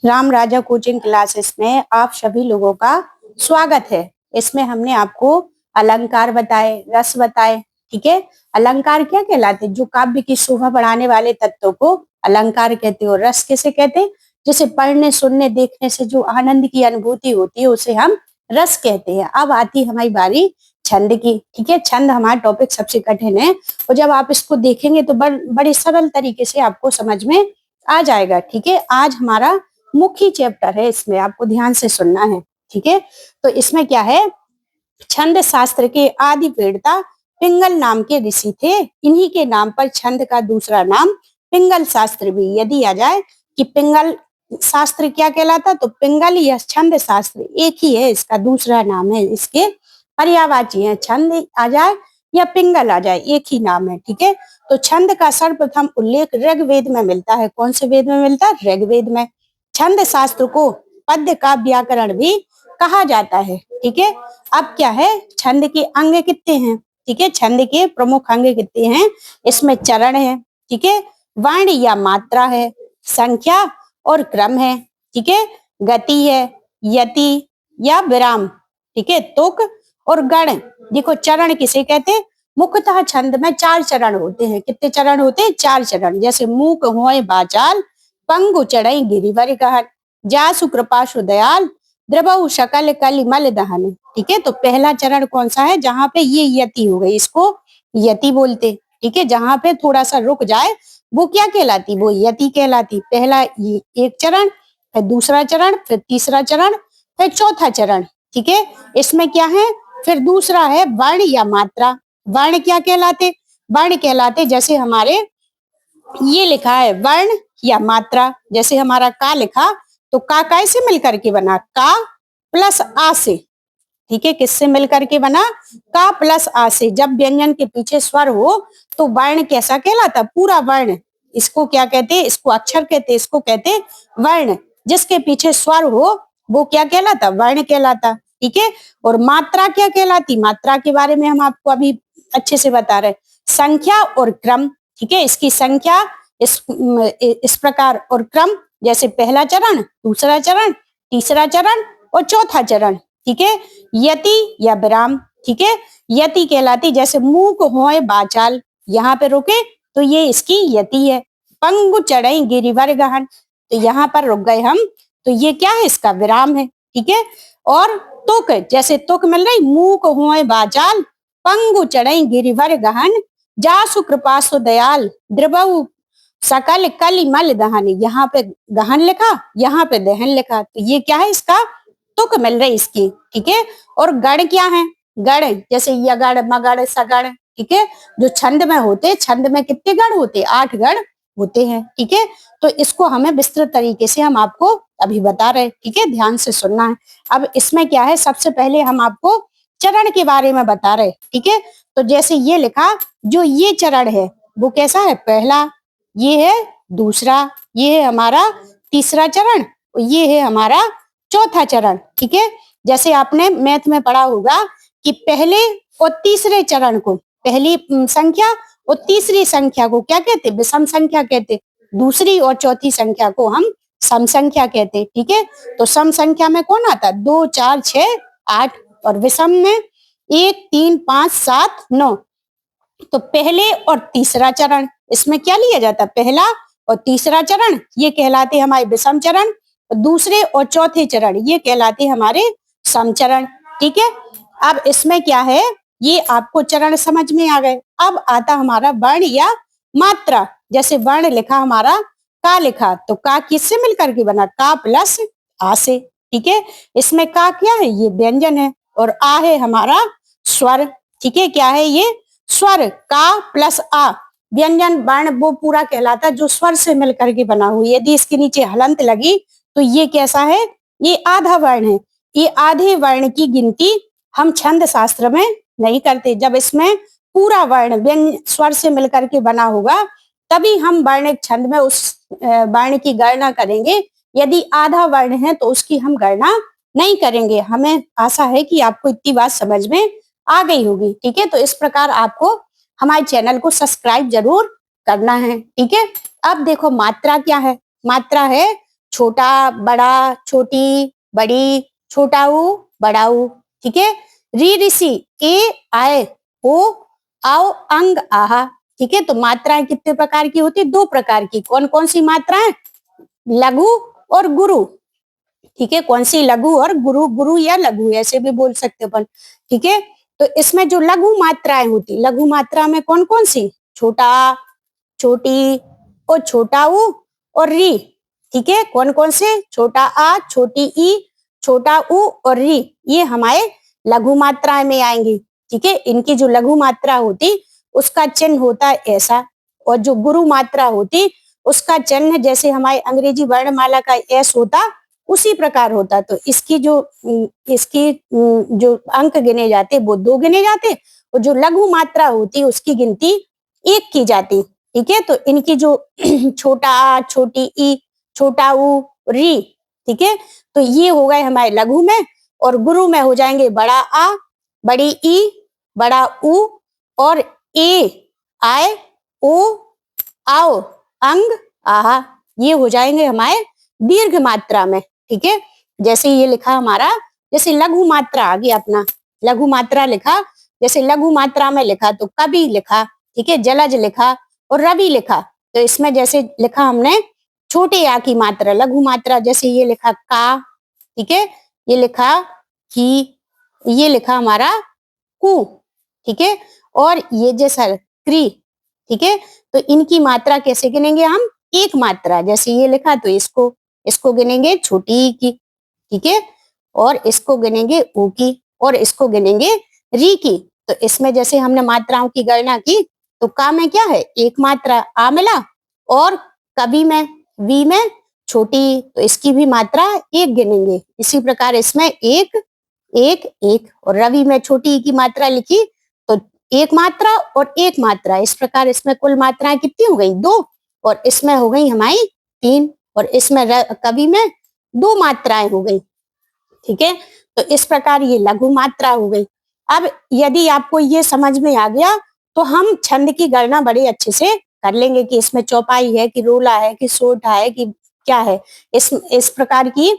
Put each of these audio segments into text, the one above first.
राम राजा coaching classes में आप सभी लोगों का स्वागत है। इसमें हमने आपको अलंकार बताए, रस बताए। ठीक है, अलंकार क्या कहलाते? जो काव्य की शोभा बढ़ाने वाले तत्वों को अलंकार कहते हो। रस किसे कहते हैं? जिसे पढ़ने, सुनने, देखने से जो आनंद की अनुभूति होती है उसे हम रस कहते हैं। अब आती हमारी बारी छंद की। ठीक है, छंद हमारा टॉपिक सबसे कठिन है और जब आप इसको देखेंगे तो बड़े सरल तरीके से आपको समझ में आ जाएगा। ठीक है, आज हमारा मुख्य चैप्टर है, इसमें आपको ध्यान से सुनना है। ठीक है, तो इसमें क्या है, छंद शास्त्र के आदि प्रेरता पिंगल नाम के ऋषि थे। इन्हीं के नाम पर छंद का दूसरा नाम पिंगल शास्त्र भी। यदि आ जाए कि पिंगल शास्त्र क्या कहलाता, तो पिंगल या छंद शास्त्र एक ही है, इसका दूसरा नाम है, इसके पर्यायवाची है। छंद आ जाए या पिंगल आ जाए, एक ही नाम है। ठीक है, तो छंद का सर्वप्रथम उल्लेख ऋग्वेद में मिलता है। कौन से वेद में मिलता है? ऋग्वेद में। छंद शास्त्र को पद्य का व्याकरण भी कहा जाता है। ठीक है, अब क्या है, छंद के अंग कितने हैं? ठीक है, छंद के प्रमुख अंग कितने हैं? इसमें चरण है, ठीक है, वर्ण या मात्रा है, संख्या और क्रम है, ठीक है, गति है, यति या विराम, ठीक है, तुक और गण। देखो चरण किसे कहते हैं? मुख्यतः छंद में 4 चरण होते हैं। कितने चरण होते हैं? 4 चरण। जैसे मूक होय बाचाल, पंगु चढ़ई गिरिवर कहन, जासु कृपासु दयाल, द्रवऊ शकल कलिमल दहन। ठीक है, तो पहला चरण कौन सा है? जहां पे ये यति हो गई, इसको यति बोलते। ठीक है, जहां पे थोड़ा सा रुक जाए वो क्या कहलाती? वो यति कहलाती। पहला ये एक चरण, फिर दूसरा चरण, फिर तीसरा चरण, फिर चौथा चरण। ठीक है, इसमें क्या है? फिर दूसरा है वर्ण या मात्रा। वर्ण क्या कहलाते? वर्ण कहलाते जैसे हमारे ये लिखा है वर्ण या मात्रा। जैसे हमारा का लिखा, तो का कैसे मिलकर के बना? का प्लस आ से। ठीक है, किससे मिलकर के बना? का प्लस आ से। जब व्यंजन के पीछे स्वर हो तो वर्ण कैसा कहलाता? पूरा वर्ण। इसको क्या कहते हैं? इसको अक्षर कहते हैं, इसको कहते हैं वर्ण। जिसके पीछे स्वर हो वो क्या कहलाता? वर्ण कहलाता। ठीक है, और मात्रा क्या कहलाती? मात्रा के बारे में हम आपको अभी अच्छे से बता रहे। संख्या और क्रम। ठीक है, इसकी संख्या इस प्रकार और क्रम, जैसे पहला चरण, दूसरा चरण, तीसरा चरण और चौथा चरण। ठीक है, यति या विराम। ठीक है, यति कहलाती जैसे मूक होए बाचाल, यहाँ पे रुके तो ये इसकी यति है। पंगु चढ़ई गिरिवर गहन, तो यहाँ पर रुक गए हम, तो ये क्या है? इसका विराम है। ठीक है, और तुक, जैसे तुक मिल रही, मूक होए बाचाल, पंगु चढ़ई गिरिवर गहन, जासु कृपासु दयाल, द्रवऊ सकल कलिमल दहन। यहाँ पे गहन लिखा, यहाँ पे दहन लिखा, तो ये क्या है? इसका तुक मिल रही इसकी। ठीक है, और गण क्या है? गण जैसे यगण, मगण, सगण। ठीक है, जो छंद में होते, छंद में कितने गण होते? 8 गण होते हैं। ठीक है, तो इसको हमें विस्तृत तरीके से हम आपको अभी बता रहे। ठीक है, ध्यान से सुनना है। अब इसमें क्या है, सबसे पहले हम आपको चरण के बारे में बता रहे। ठीक है, तो जैसे ये लिखा, जो ये चरण है वो कैसा है? पहला, ये है दूसरा, ये है हमारा तीसरा चरण, और ये है हमारा चौथा चरण। ठीक है, जैसे आपने मैथ में पढ़ा होगा कि पहले और तीसरे चरण को, पहली संख्या और तीसरी संख्या को क्या कहते? विषम संख्या कहते। दूसरी और चौथी संख्या को हम सम संख्या कहते। ठीक है, तो सम संख्या में कौन आता? 2, 4, 6, 8, और विषम में 1, 3, 5, 7, 9। तो पहले और तीसरा चरण, इसमें क्या लिया जाता? पहला और तीसरा चरण ये कहलाते हमारे विषम चरण, दूसरे और चौथे चरण ये कहलाते हमारे समचरण। ठीक है, अब इसमें क्या है, ये आपको चरण समझ में आ गए। अब आता हमारा वर्ण या मात्रा। जैसे वर्ण लिखा हमारा, का लिखा, तो का किससे मिलकर के बना? का प्लस आ से। ठीक है, इसमें का क्या है? ये व्यंजन है, और आ है हमारा स्वर। ठीक है, क्या है ये? स्वर। का प्लस आ, व्यंजन वर्ण वो पूरा कहलाता जो स्वर से मिलकर के बना हुआ। यदि इसके नीचे हलंत लगी तो ये कैसा है? ये आधा वर्ण है। ये आधे वर्ण की गिनती हम छंद शास्त्र में नहीं करते। जब इसमें पूरा वर्ण व्यंजन स्वर से मिलकर के बना होगा तभी हम वर्णिक छंद में उस वर्ण की गणना करेंगे। यदि आधा वर्ण है तो उसकी हम गणना नहीं करेंगे। हमें आशा है कि आपको इतनी बात समझ में आ गई होगी। ठीक है, तो इस प्रकार आपको हमारे चैनल को सब्सक्राइब जरूर करना है। ठीक है, अब देखो मात्रा क्या है? मात्रा है छोटा बड़ा छोटी बड़ी छोटा ऊ बड़ा ऊ, ठीक है। री ऋषि ए आए ओ आओ अंग आहा, ठीक है। तो मात्राएं कितने प्रकार की होती है? 2 प्रकार की। कौन कौन सी मात्राएं? लघु और गुरु, ठीक है। कौन सी? लघु और गुरु, गुरु या लघु ऐसे भी बोल सकते अपन, ठीक है। तो इसमें जो लघु मात्राएं होती, लघु मात्रा में कौन कौन सी? छोटा छोटी और छोटा ऊ और री, ठीक है। कौन कौन से? छोटा आ छोटी ई छोटा ऊ और री, ये हमारे लघु मात्राएं में आएंगी, ठीक है। इनकी जो लघु मात्रा होती उसका चिन्ह होता है ऐसा, और जो गुरु मात्रा होती उसका चिन्ह जैसे हमारे अंग्रेजी वर्णमाला का एस होता उसी प्रकार होता। तो इसकी जो अंक गिने जाते वो 2 गिने जाते, और जो लघु मात्रा होती उसकी गिनती 1 की जाती, ठीक है। तो इनकी जो छोटा आ छोटी ई छोटा ऊ री, ठीक है। तो ये हो गए हमारे लघु में, और गुरु में हो जाएंगे बड़ा आ बड़ी ई बड़ा ऊ और ए आए ओ आओ अंग आहा, ये हो जाएंगे हमारे दीर्घ मात्रा में, ठीक है। जैसे ये लिखा हमारा, जैसे लघु मात्रा आ गया अपना, लघु मात्रा लिखा, जैसे लघु मात्रा में लिखा तो कवि लिखा, ठीक है, जलज लिखा और रवि लिखा। तो इसमें जैसे लिखा हमने छोटे आ की मात्रा लघु मात्रा, जैसे ये लिखा का, ठीक है, ये लिखा की, ये लिखा हमारा कु, ठीक है, और ये जैसा क्री, ठीक है। तो इनकी मात्रा कैसे गिनेंगे हम? 1 मात्रा, जैसे ये लिखा तो इसको गिनेंगे छोटी ई की, ठीक है, और इसको गिनेंगे ऊ की, और इसको गिनेंगे री की। तो इसमें जैसे हमने मात्राओं की गणना की, तो का में क्या है? 1 मात्रा आ मिला, और कवि में वी में छोटी, तो इसकी भी मात्रा 1 गिनेंगे। इसी प्रकार इसमें 1 1 1, और रवि में छोटी ई की मात्रा लिखी तो 1 मात्रा और 1 मात्रा, इस प्रकार इसमें कुल मात्राएं कितनी हो गई? 2, और इसमें हो गई हमारी 3, और इसमें कवि में 2 मात्राएं हो गई, ठीक है। तो इस प्रकार ये लघु मात्रा हो गई। अब यदि आपको ये समझ में आ गया तो हम छंद की गणना बड़े अच्छे से कर लेंगे कि इसमें चौपाई है कि रोला है कि सोठा है कि क्या है, इस प्रकार की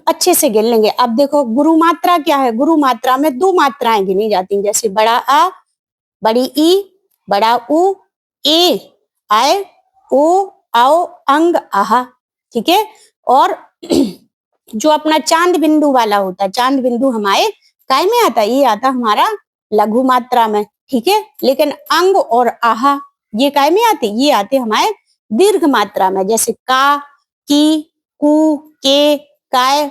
अच्छे से गिन लेंगे। अब देखो गुरु मात्रा क्या है? गुरु मात्रा में 2 मात्राएं गिनी जाती हैं, जैसे बड़ा आ बड़ी ई बड़ा ऊ ए आए ओ आओ अंग आहा, ठीक है। और जो अपना चांद बिंदु वाला होता है, चांद बिंदु हमारे काय में आता है? ये आता हमारा लघु मात्रा में, ठीक है। लेकिन अंग और आहा ये काय में आते? ये आते हमारे दीर्घ मात्रा में, जैसे का की कु के काय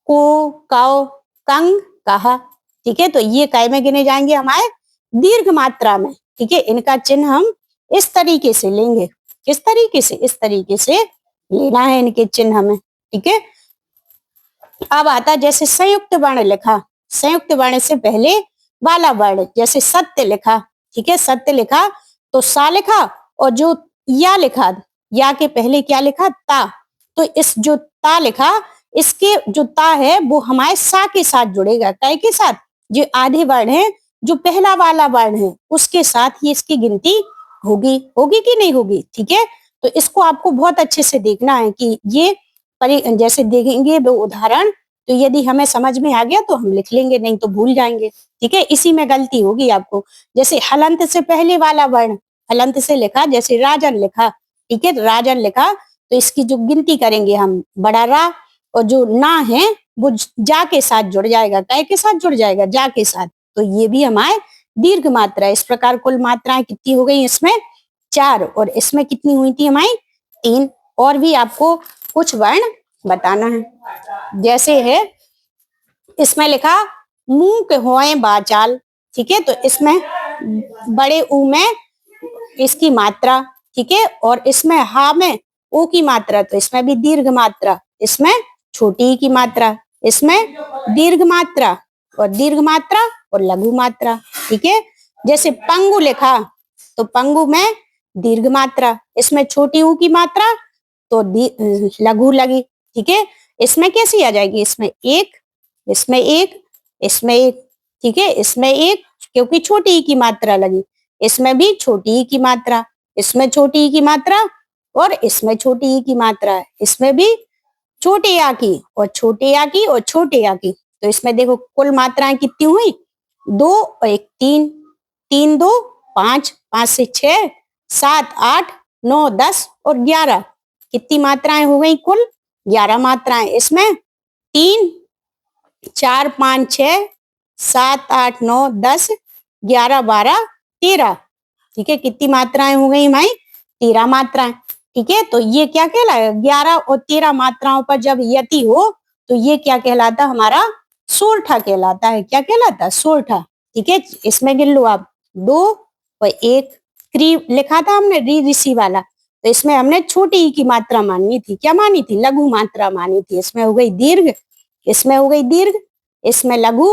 को काओ कंग कहा, ठीक है। तो ये काय में गिने जाएंगे? हमारे दीर्घ मात्रा में, ठीक है। इनका चिन्ह हम इस तरीके से लेंगे, किस तरीके से? इस तरीके से लेना है इनके चिन्ह हमें, ठीक है। अब आता जैसे संयुक्त वर्ण लिखा, संयुक्त वर्ण से पहले वाला वर्ण, जैसे सत्य लिखा, ठीक है, सत्य लिखा तो सा लिखा, और जो या लिखा, या के पहले क्या लिखा? ता। तो इस जो ता लिखा, इसके जो ता है वो हमारे सा के साथ जुड़ेगा, काय के साथ? जो आधे वर्ण है, जो पहला वाला वर्ण है उसके साथ ही इसकी गिनती होगी, होगी कि नहीं होगी, ठीक है। तो इसको आपको बहुत अच्छे से देखना है कि ये जैसे देखेंगे वो उदाहरण, तो यदि हमें समझ में आ गया तो हम लिख लेंगे, नहीं तो भूल जाएंगे, ठीक है। इसी में गलती होगी आपको। जैसे हलंत से पहले वाला वर्ण, हलंत से लिखा, जैसे राजन लिखा, ठीक है, राजन लिखा, तो इसकी जो गिनती करेंगे हम, बड़ा रा, और जो ना है वो जा के साथ जुड़ जाएगा, काय के साथ जुड़ जाएगा? जा के साथ। तो ये भी हमारे दीर्घ मात्रा। इस प्रकार कुल मात्राएं कितनी हो गई? इसमें 4, और इसमें कितनी हुई थी हमारी? 3। और भी आपको कुछ वर्ण बताना है, जैसे है इसमें लिखा मुंह के होए बाचाल, ठीक है। तो इसमें बड़े ऊ में इसकी मात्रा, ठीक है, और इसमें हा में ओ की मात्रा, तो इसमें भी दीर्घ मात्रा, इसमें छोटी की मात्रा, इसमें दीर्घ मात्रा और दीर्घ मात्रा और लघु मात्रा, ठीक है। जैसे पंगु लिखा तो पंगु में दीर्घ मात्रा, इसमें छोटी ऊ की मात्रा तो लघु लगी, ठीक है। इसमें कैसी आ जाएगी? इसमें एक, इसमें एक, इसमें एक, ठीक है, इसमें एक क्योंकि छोटी ई की मात्रा लगी, इसमें भी छोटी ई की मात्रा, इसमें छोटी ई की मात्रा और इसमें छोटी ई की मात्रा, इसमें भी छोटे आ की और छोटे आ की और छोटे आ की। तो इसमें देखो कुल मात्राएं कितनी हुई, 2 और 1 3, 3 2 5, 5 से 6 7 8 9 10 और 11। कितनी मात्राएं हो गई कुल, 11 मात्राएं। इसमें 3 4 5 6 7 8 9 10 11 12 13। ठीक है, कितनी मात्राएं हो गई हमारी, 13 मात्राएं। ठीक है, तो ये क्या कहलाएगा, 11 और 13 मात्राओं पर जब यति हो तो ये क्या कहलाता, हमारा सोरठा कहलाता है। क्या कहलाता, सोरठा। ठीक है, इसमें गिन लो आप, 2 और 1 क्री लिखा था हमने, री ऋषि वाला। तो इसमें हमने छोटी ई की मात्रा मानी थी, क्या मानी थी, लघु मात्रा मानी थी। इसमें हो गई दीर्घ, इसमें हो गई दीर्घ, इसमें लघु,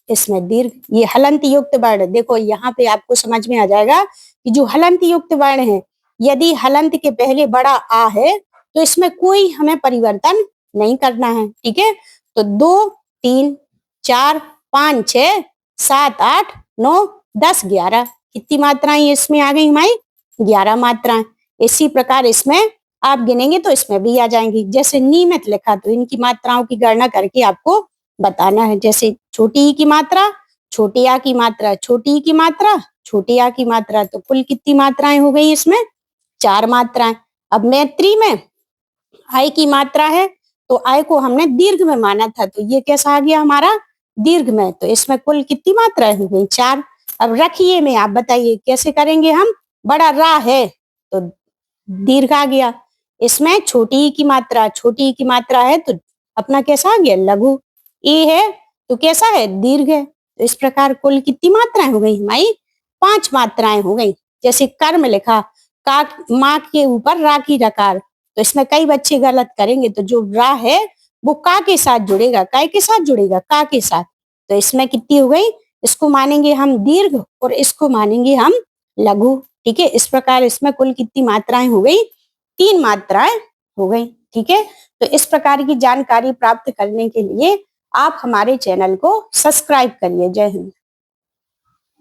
इसमें दीर्घ। ये हलंत युक्त वर्ण, देखो यहाँ पे आपको समझ में आ जाएगा कि जो हलंत युक्त वर्ण है, यदि हलंत के पहले बड़ा आ है तो इसमें कोई हमें परिवर्तन नहीं करना है। ठीक है, तो 2 3 4 5 6 7 8 9 10 11, कितनी मात्राएं इसमें आ गई हमारी, 11 मात्राएं। इसी प्रकार इसमें आप गिनेंगे तो इसमें भी आ जाएंगी। जैसे नियमित लिखा, तो इनकी मात्राओं की गणना करके आपको बताना है। जैसे छोटी ई की मात्रा, छोटे आ की मात्रा, छोटी ई की मात्रा, छोटे आ की मात्रा। तो कुल कितनी मात्राएं हो गई इसमें, 4 मात्राएं। अब मैत्री में आय की मात्रा है, तो आय को हमने दीर्घ में माना था, तो ये कैसा आ गया हमारा, दीर्घ में। तो इसमें कुल कितनी मात्राएं हो गई, 4। अब रखिए में आप बताइए कैसे करेंगे हम, बड़ा रा है तो दीर्घ आ गया। इसमें छोटी ई की मात्रा, छोटी ई की मात्रा है तो अपना कैसा आ गया, लघु। ए है तो कैसा है, दीर्घ है। तो इस प्रकार कुल कितनी मात्राएं हो गई हमारी, 5 मात्राएं हो गई। जैसे कर्म लिखा, का माँ के ऊपर रा की रकार, तो इसमें कई बच्चे गलत करेंगे। तो जो रा है वो का के साथ जुड़ेगा, काय के साथ जुड़ेगा, का के साथ। तो इसमें कितनी हो गई, इसको मानेंगे हम दीर्घ और इसको मानेंगे हम लघु। ठीक है, इस प्रकार इसमें कुल कितनी मात्राएं हो गई, 3 मात्राएं हो गई। ठीक है, तो इस प्रकार की जानकारी प्राप्त करने के लिए आप हमारे चैनल को सब्सक्राइब करिए। जय हिंद।